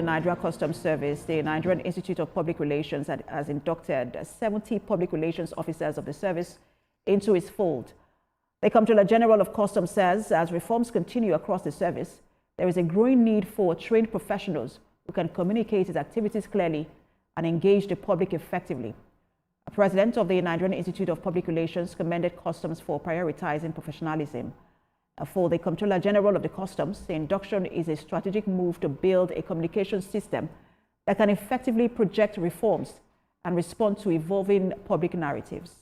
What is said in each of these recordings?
The Nigerian Customs Service, the Nigerian Institute of Public Relations has inducted 70 public relations officers of the service into its fold. The Comptroller General of Customs says as reforms continue across the service, there is a growing need for trained professionals who can communicate its activities clearly and engage the public effectively. The President of the Nigerian Institute of Public Relations commended Customs for prioritizing professionalism. For the Comptroller General of the Customs, the induction is a strategic move to build a communication system that can effectively project reforms and respond to evolving public narratives.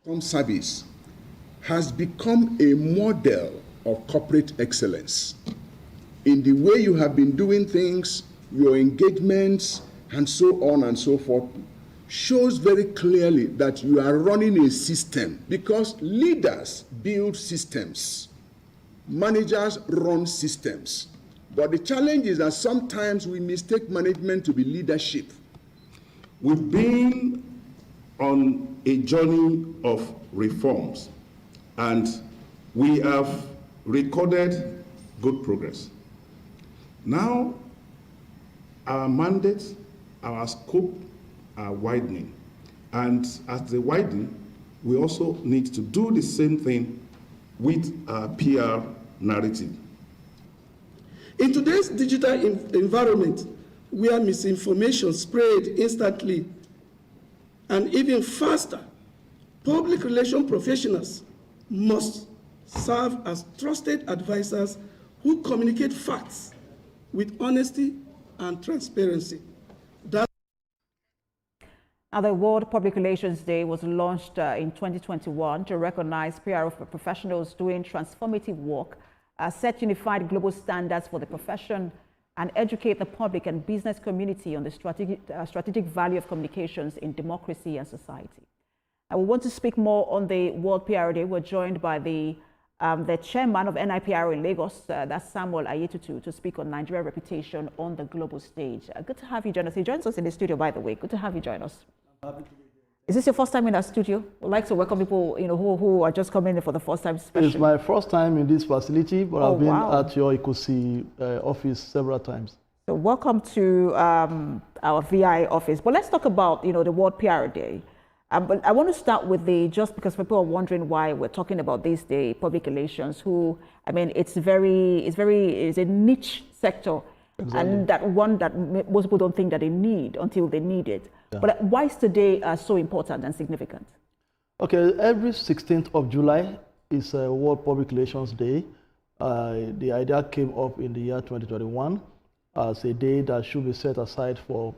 Customs service has become a model of corporate excellence in the way you have been doing things, your engagements, and so on and so forth, shows very clearly that you are running a system, because leaders build systems, managers run systems. But the challenge is that sometimes we mistake management to be leadership. We've been on a journey of reforms, and we have recorded good progress. Now, our mandates, our scope are widening. And as they widen, we also need to do the same thing with our PR narrative. In today's digital environment, where misinformation spread instantly and even faster, public relations professionals must serve as trusted advisors who communicate facts with honesty and transparency. Now, the World Public Relations Day was launched in 2021 to recognize PR professionals doing transformative work, set unified global standards for the profession, and educate the public and business community on the strategic value of communications in democracy and society. And we want to speak more on the World PR Day. We're joined by the chairman of NIPR in Lagos, that's Samuel Ayetutu, to speak on Nigeria's reputation on the global stage. Good to have you join us. He joins us in the studio, by the way. Good to have you join us. Is this your first time in our studio? We'd like to welcome people, who are just coming in for the first time. Especially. It's my first time in this facility, but I've been at your Ikosi office several times. So welcome to our VI office. But let's talk about, the World PR Day. But I want to start with just because people are wondering why we're talking about this day, public relations. It's a niche sector, exactly. And that one that most people don't think that they need until they need it. Yeah. But why is today so important and significant? Okay, every 16th of July is World Public Relations Day. The idea came up in the year 2021 as a day that should be set aside to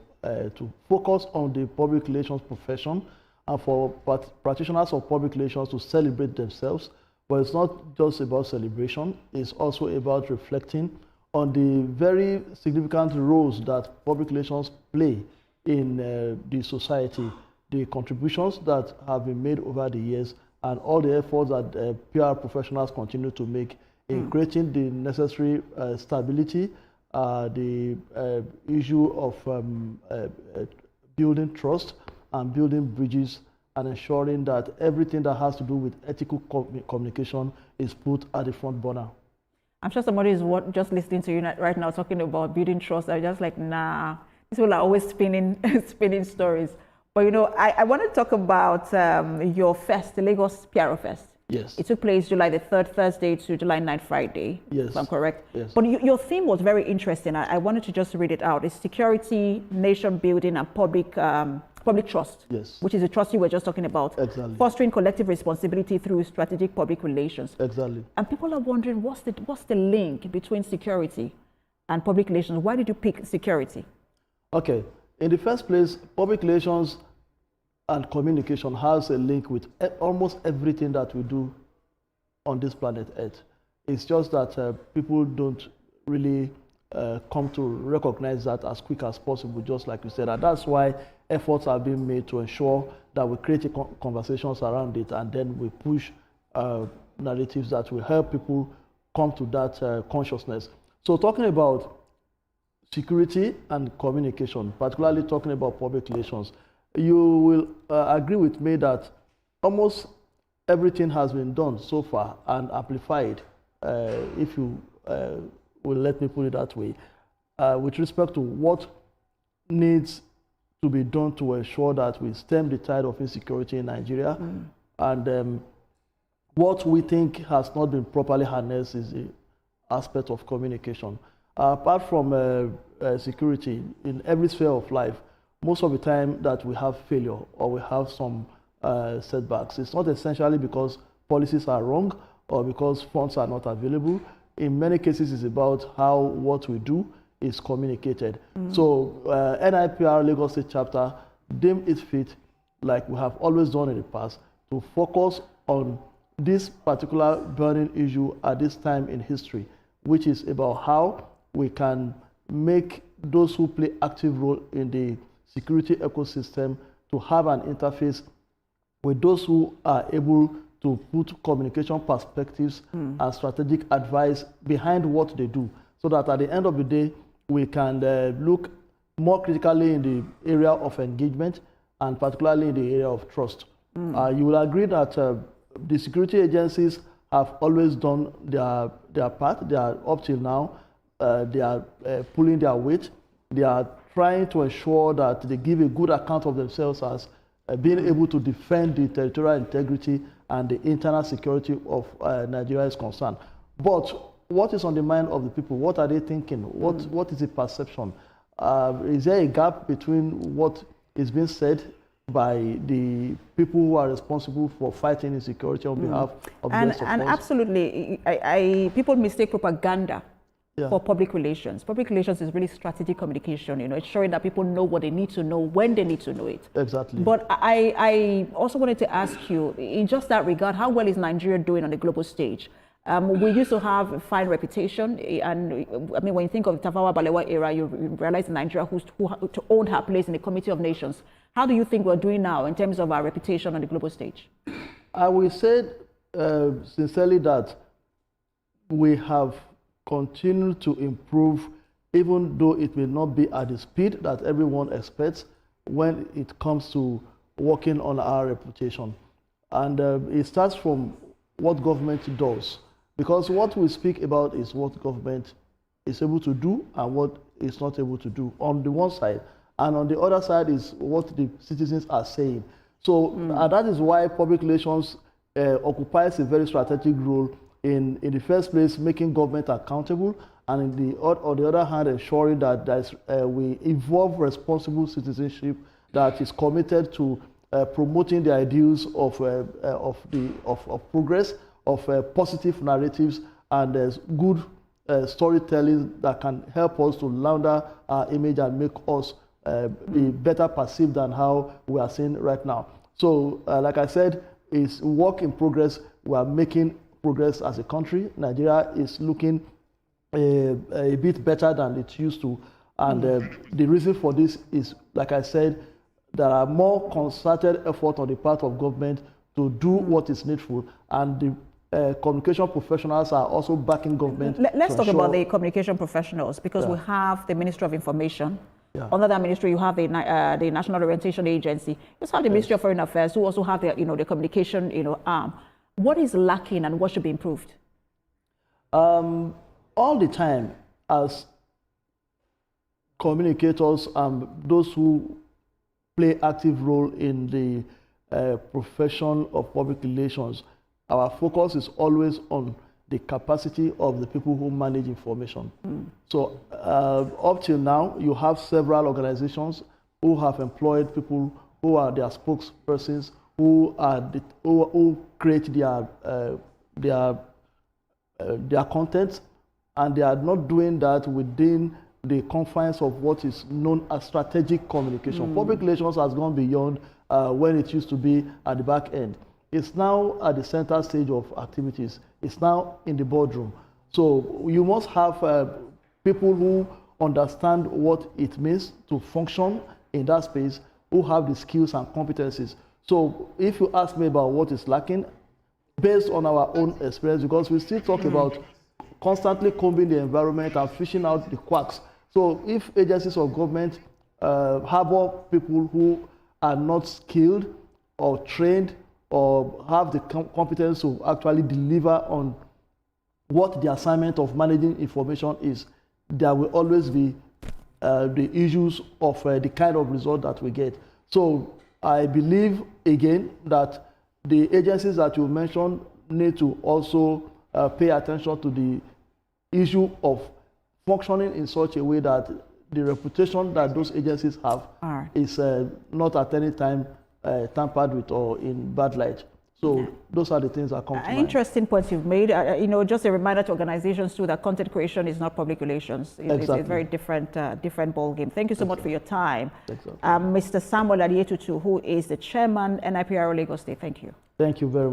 focus on the public relations profession and for practitioners of public relations to celebrate themselves. But it's not just about celebration, it's also about reflecting on the very significant roles that public relations play in the society, the contributions that have been made over the years, and all the efforts that PR professionals continue to make in creating the necessary stability, the issue of building trust and building bridges and ensuring that everything that has to do with ethical communication is put at the front burner. I'm sure somebody is just listening to you right now talking about building trust. I'm just like, nah, these people are always spinning stories. But I want to talk about your fest, the Lagos PR Fest. Yes. It took place July the 3rd, Thursday to July 9th, Friday. Yes. If I'm correct. Yes. But your theme was very interesting. I wanted to just read it out. It's security, nation building, and public trust. Yes. Which is the trust you were just talking about. Exactly. Fostering collective responsibility through strategic public relations. Exactly. And people are wondering, what's the link between security and public relations? Why did you pick security? Okay. In the first place, public relations and communication has a link with almost everything that we do on this planet Earth. It's just that people don't really come to recognize that as quick as possible, just like you said. And that's why efforts are being made to ensure that we create conversations around it, and then we push narratives that will help people come to that consciousness. So talking about security and communication, particularly talking about public relations, you will agree with me that almost everything has been done so far and amplified if you will let me put it that way, with respect to what needs to be done to ensure that we stem the tide of insecurity in Nigeria, and what we think has not been properly harnessed is the aspect of communication. Apart from security, in every sphere of life, most of the time that we have failure or we have some setbacks, it's not essentially because policies are wrong or because funds are not available. In many cases, it's about how what we do is communicated. So NIPR Lagos State Chapter deemed it fit, like we have always done in the past, to focus on this particular burning issue at this time in history, which is about how we can make those who play active role in the security ecosystem to have an interface with those who are able to put communication perspectives and strategic advice behind what they do, so that at the end of the day, we can look more critically in the area of engagement and particularly in the area of trust. You will agree that the security agencies have always done their part. They are up till now, they are pulling their weight. They are trying to ensure that they give a good account of themselves as being able to defend the territorial integrity and the internal security of Nigeria is concerned. But what is on the mind of the people? What are they thinking? What is the perception? Is there a gap between what is being said by the people who are responsible for fighting insecurity on behalf of the rest of us? And absolutely, people mistake propaganda for public relations. Public relations is really strategic communication. You know, it's showing that people know what they need to know when they need to know it. Exactly. But I also wanted to ask you, in just that regard, how well is Nigeria doing on the global stage? We used to have a fine reputation, and I mean, when you think of the Tafawa Balewa era, you realize Nigeria who owned her place in the Committee of Nations. How do you think we're doing now in terms of our reputation on the global stage? I will say sincerely that we have continued to improve, even though it may not be at the speed that everyone expects when it comes to working on our reputation. And it starts from what government does. Because what we speak about is what government is able to do and what it's not able to do on the one side. And on the other side is what the citizens are saying. So and that is why public relations occupies a very strategic role in the first place, making government accountable, and on the other hand, ensuring that we evolve responsible citizenship that is committed to promoting the ideals of progress, of positive narratives, and good storytelling that can help us to launder our image and make us be better perceived than how we are seen right now. So, like I said, it's work in progress. We are making progress as a country. Nigeria is looking a bit better than it used to. And the reason for this is, like I said, there are more concerted effort on the part of government to do what is needful. And the communication professionals are also backing government. Let's talk about the communication professionals, because we have the Ministry of Information. Under that ministry, you have the National Orientation Agency. You also have the Ministry of Foreign Affairs, who also have the communication arm. What is lacking and what should be improved? All the time, as communicators and those who play active role in the profession of public relations, our focus is always on the capacity of the people who manage information. So up till now, you have several organizations who have employed people who are their spokespersons, who create their content, and they are not doing that within the confines of what is known as strategic communication. Public relations has gone beyond when it used to be at the back end. It's now at the center stage of activities. It's now in the boardroom. So you must have people who understand what it means to function in that space, who have the skills and competencies. So if you ask me about what is lacking, based on our own experience, because we still talk about constantly combing the environment and fishing out the quacks. So if agencies of government harbor people who are not skilled or trained or have the competence to actually deliver on what the assignment of managing information is, there will always be the issues of the kind of result that we get. So I believe, again, that the agencies that you mentioned need to also pay attention to the issue of functioning in such a way that the reputation that those agencies have is not at any time tampered with or in bad light. So those are the things that come to mind. Interesting points you've made. Just a reminder to organizations too that content creation is not public relations. It's a very different ball game. Thank you so much for your time. Mr. Samuel Adietutu, who is the chairman, NIPR Lagos State. Thank you. Thank you very much.